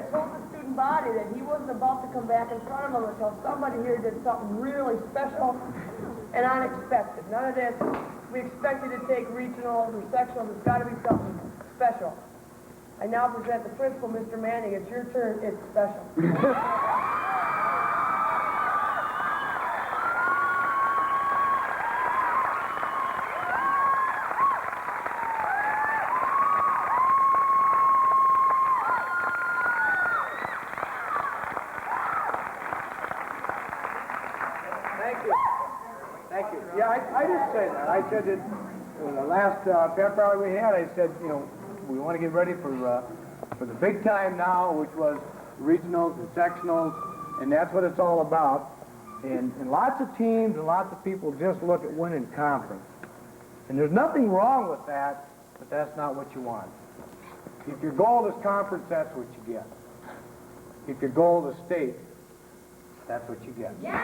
had told the student body that he wasn't about to come back in front of them until somebody here did something really special and unexpected. None of this, we expect you to take regionals or sectionals. It's got to be something special. I now present the principal, Mr. Manning. It's your turn. It's special. Thank you. Yeah, I did say that. I said that in the last Pep Rally we had, I said, you know, we want to get ready for the big time now, which was regionals and sectionals, and that's what it's all about. And lots of teams and lots of people just look at winning conference. And there's nothing wrong with that, but that's not what you want. If your goal is conference, that's what you get. If your goal is state, that's what you get. Yeah.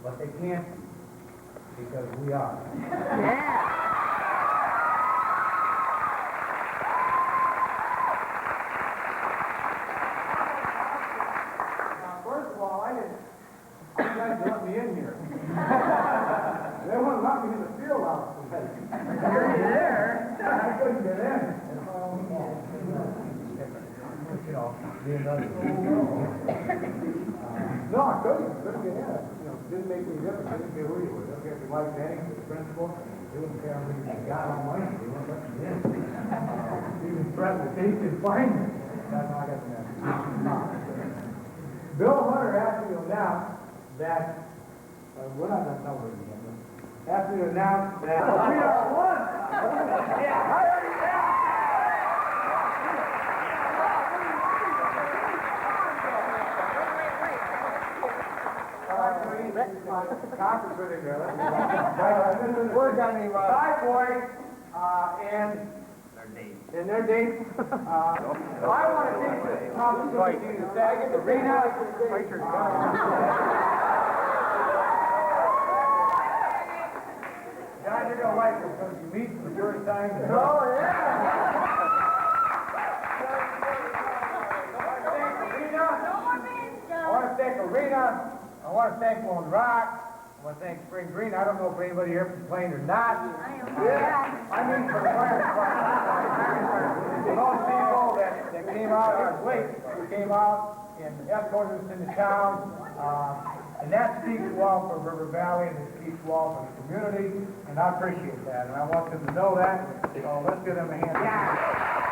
But they can't be, because we are. Yeah. Now, first of all, you guys let me in here. They wouldn't let me in the field house today. You're there. I couldn't get in. You know, no, I couldn't get in. You know, it didn't make any difference. I didn't care who you were. They didn't care if you liked Manning, the principal. They wouldn't care how many got on money. They wouldn't let me in. Even threatened to take and find me. That's how I got the message. Bill Hunter asked me to announce that, we're not going to tell her again, but asked me to announce that we are one. Yeah, I already said. Conference with him there. We're going to 5 boys and their dates. I want to take this opportunity to thank Arena. John, you're going to like this because you meet for the first time. Oh, yeah. I want to thank Arena. I want to thank Lone Rock. I want to thank Spring Green. I don't know if anybody here complained or not. I am. Yeah. I mean, for the fire department. Those people that came out, I was late, who came out and escorted us into town. And that speaks well for River Valley, and it speaks well for the community, and I appreciate that. And I want them to know that. So let's give them a hand. Yeah.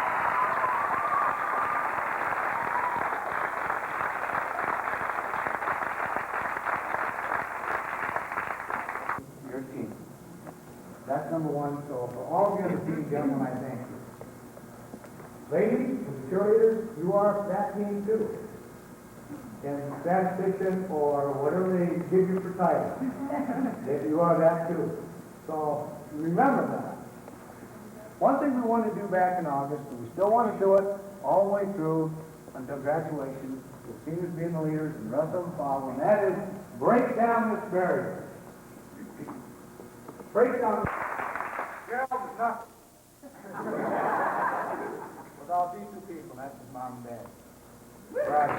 That's number one. So for all of you on the team, gentlemen, I thank you. Ladies, for the cheerleaders, you are that team too. In science fiction or whatever they give you for title, you are that too. So remember that. One thing we want to do back in August, and we still want to do it all the way through until graduation, with seniors being the leaders and the rest of them following, that is break down this barrier. Break down. Gerald is nothing. Without these two people, that's his mom and dad. Right.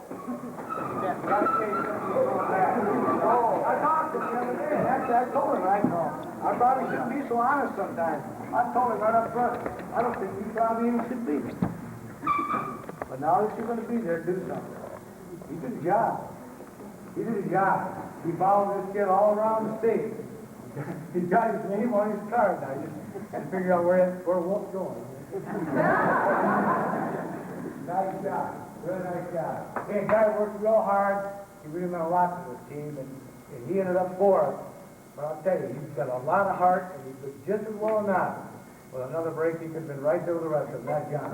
I talked to him the other day, and actually I told him, I probably shouldn't be so honest sometimes. I told him right up front, I don't think you probably even should be. But now that you're going to be there, do something. He did his job. He did his job. He followed this kid all around the state. He's got his name on his card now. You just got to figure out where Wolf's going. Nice job. Really nice job. Hey, a guy worked real hard. He really meant a lot to this team, and he ended up fourth. But I'll tell you, he's got a lot of heart, and he did just as well or not. With another break, he could have been right there with the rest of them. That John.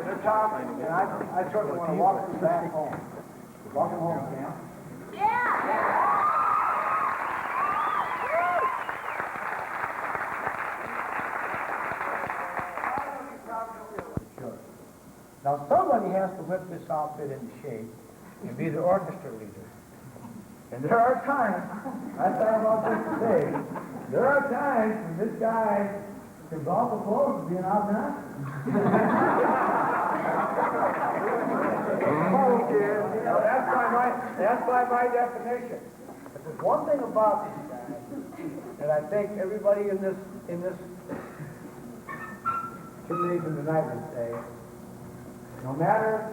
They're tough, and I certainly want to walk them back home. Walk them home, Sam. Sure. Now somebody has to whip this outfit into shape and be the orchestra leader. And there are times, I thought about this today, there are times when this guy comes off the clothes and being out now. That's by my definition. But there's one thing about these guys that I think everybody in this gymnasium tonight would say, no matter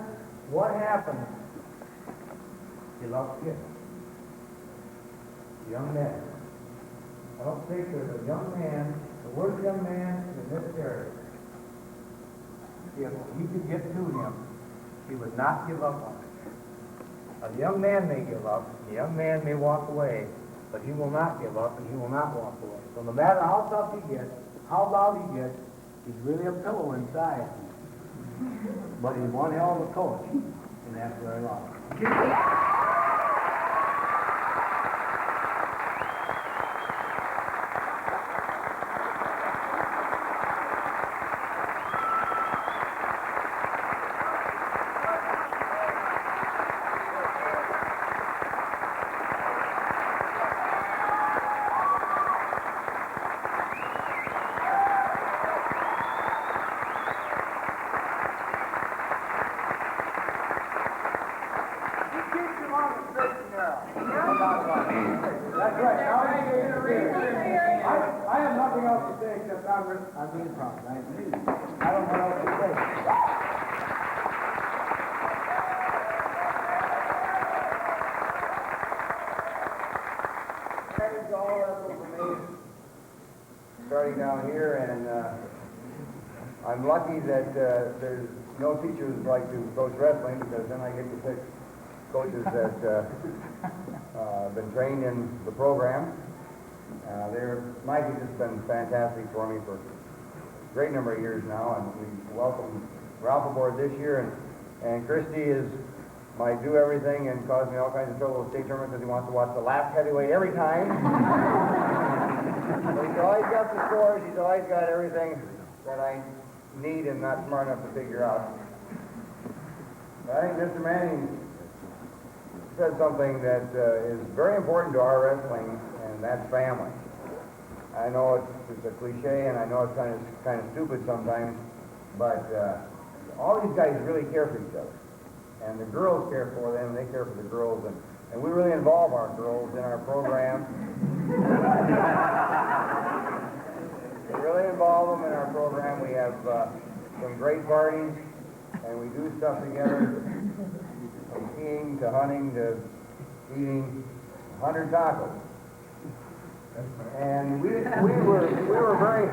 what happens, you love kids. Young men. I don't think there's a young man, the worst young man in this area. If he could get to him, he would not give up on it. A young man may give up, a young man may walk away, but he will not give up and he will not walk away. So no matter how tough he gets, how loud he gets, he's really a pillow inside. But he's one hell of a coach, and that's very long. I have nothing else to say except I'm being proud. I don't know what else to say. Thanks to all that for me. Starting down here, and I'm lucky that there's no teachers like to coach wrestling, because then I get to pick coaches that been trained in the program. Mike has just been fantastic for me for a great number of years now, and we welcome Ralph aboard this year, and Christy is my do-everything and caused me all kinds of trouble with state tournament because he wants to watch the last heavyweight every time. But he's always got the scores, he's always got everything that I need and not smart enough to figure out. I think Mr. Manning said something that is very important to our wrestling, and that's family. I know it's a cliche, and I know it's kind of stupid sometimes, but all these guys really care for each other, and the girls care for them, and they care for the girls, and we really involve our girls in our program. We really involve them in our program. We have some great parties, and we do stuff together. From skiing to hunting to eating 100 tacos. And we were very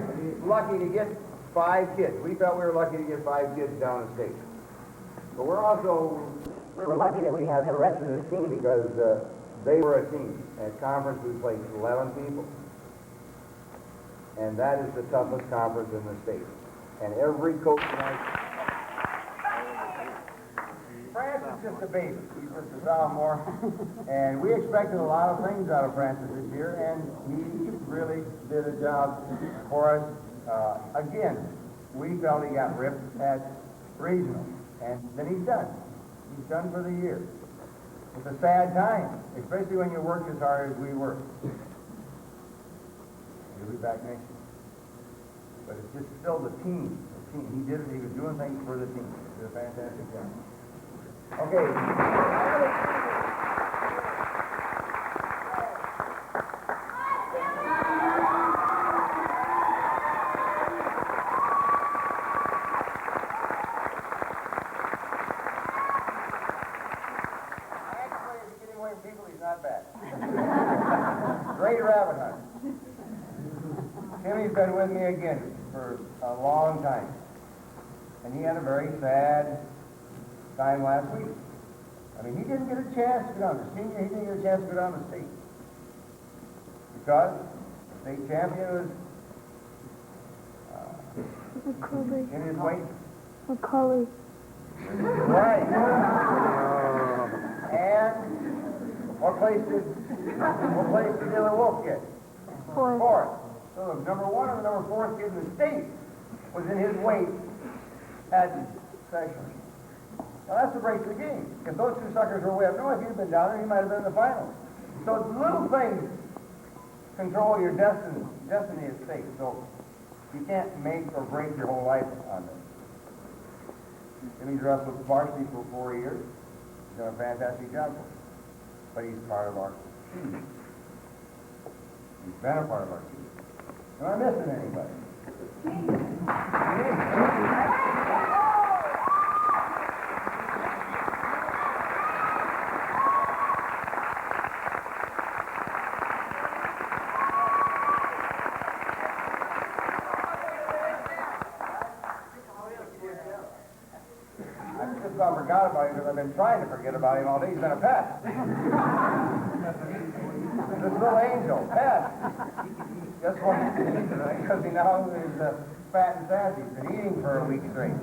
lucky to get 5 kids. We felt we were lucky to get 5 kids down the state. But we're lucky that we have the rest of the team, because they were a team. At conference we placed 11 people. And that is the toughest conference in the state. And every coach tonight... Francis just a baby. He's just a sophomore. And we expected a lot of things out of Francis this year, and he really did a job for us. Again, we felt he got ripped at regional, and then he's done. He's done for the year. It's a sad time, especially when you work as hard as we work. He'll be back next year. But it's just still the team. He did it. He was doing things for the team. He did a fantastic job. Okay. Actually, if you're getting away from people, he's not bad. Great rabbit hunter. Timmy's been with me again for a long time. And he had a very sad time last week. I mean, he didn't get a chance to go down to senior. He didn't get a chance to go down to state. Because the state champion was in his weight. McCulley. Right. And what place did the other Wolf get? Fourth. So the number one and the number fourth kid in the state was in his weight at session. Now that's the break of the game. If those two suckers were way up north, if he'd been down there, he might have been in the finals. So it's little things control your destiny at stake. So you can't make or break your whole life on this. Jimmy's wrestled varsity for 4 years. He's done a fantastic job for us. But he's part of our team. He's been a part of our team. Am I missing anybody? I just about forgot about him because I've been trying to forget about him all day. He's been a pest. This little angel, pest. Just what he's eating tonight because he now is fat and sassy. He's been eating for a week straight.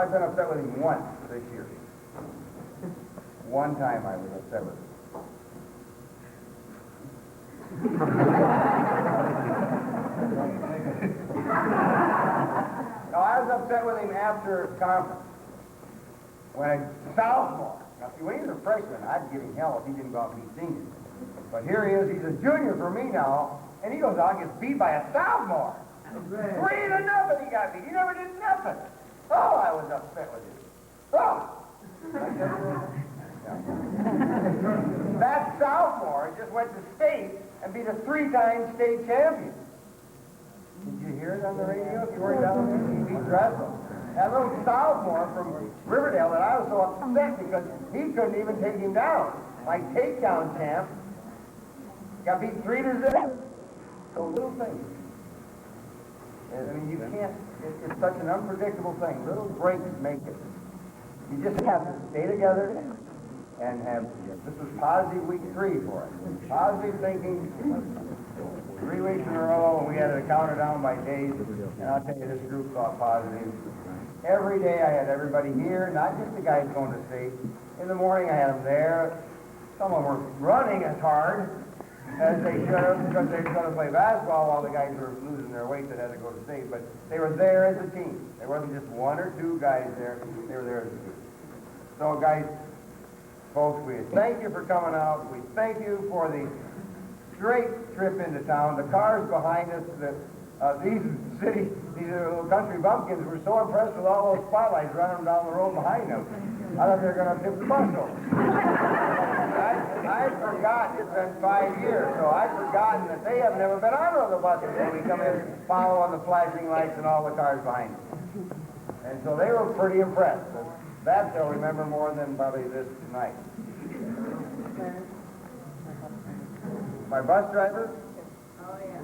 I've been upset with him once this year. One time I was upset with him. No, I was upset with him after conference. When a sophomore, now see, when he was a freshman, I'd give him hell if he didn't go out and beat seniors. But here he is, he's a junior for me now, and he goes out and gets beat by a sophomore. 3-0 he got beat. He never did nothing. Oh, I was upset with him. Oh! That sophomore just went to state and beat a 3-time state champion. Did you hear it on the radio? If you weren't down there, he beat Dressel. That little sophomore from Riverdale that I was so upset because he couldn't even take him down. My takedown champ got beat 3-0. So little things. I mean, you can't, it's such an unpredictable thing. Little breaks make it. You just have to stay together and have, this was positive week 3 for us. Positive thinking, 3 weeks in a row, and we had to count it down by days. And I'll tell you, this group thought positive. Every day I had everybody here, not just the guys going to state. In the morning I had them there. Some of them were running as hard as they should have because they were going to play basketball while the guys were losing their weight that had to go to state. But they were there as a team. There wasn't just 1 or 2 guys there. They were there as a team. So guys, folks, we thank you for coming out. We thank you for the great trip into town. The cars behind us, these little country bumpkins were so impressed with all those spotlights running down the road behind them. I thought they were going to tip the bus over. I'd forgotten, it's been 5 years, so I'd forgotten that they have never been on one of the buses when we come in, follow on the flashing lights and all the cars behind us. And so they were pretty impressed. That they'll remember more than probably this tonight. My bus driver? Oh, yeah.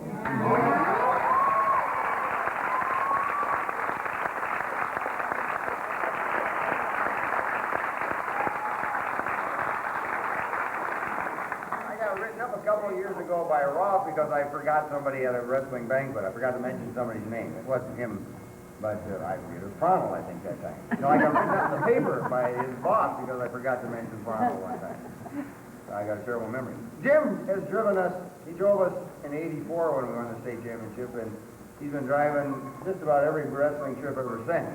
I got written up a couple of years ago by her off because I forgot somebody at a wrestling banquet. I forgot to mention somebody's name. It wasn't him, but I forget. It was Pronald, I think, that time. No, I got written up in the paper by his boss because I forgot to mention Pronald one time. I got a terrible memory. Jim has driven us, he drove us in '84 when we won the state championship, and he's been driving just about every wrestling trip ever since.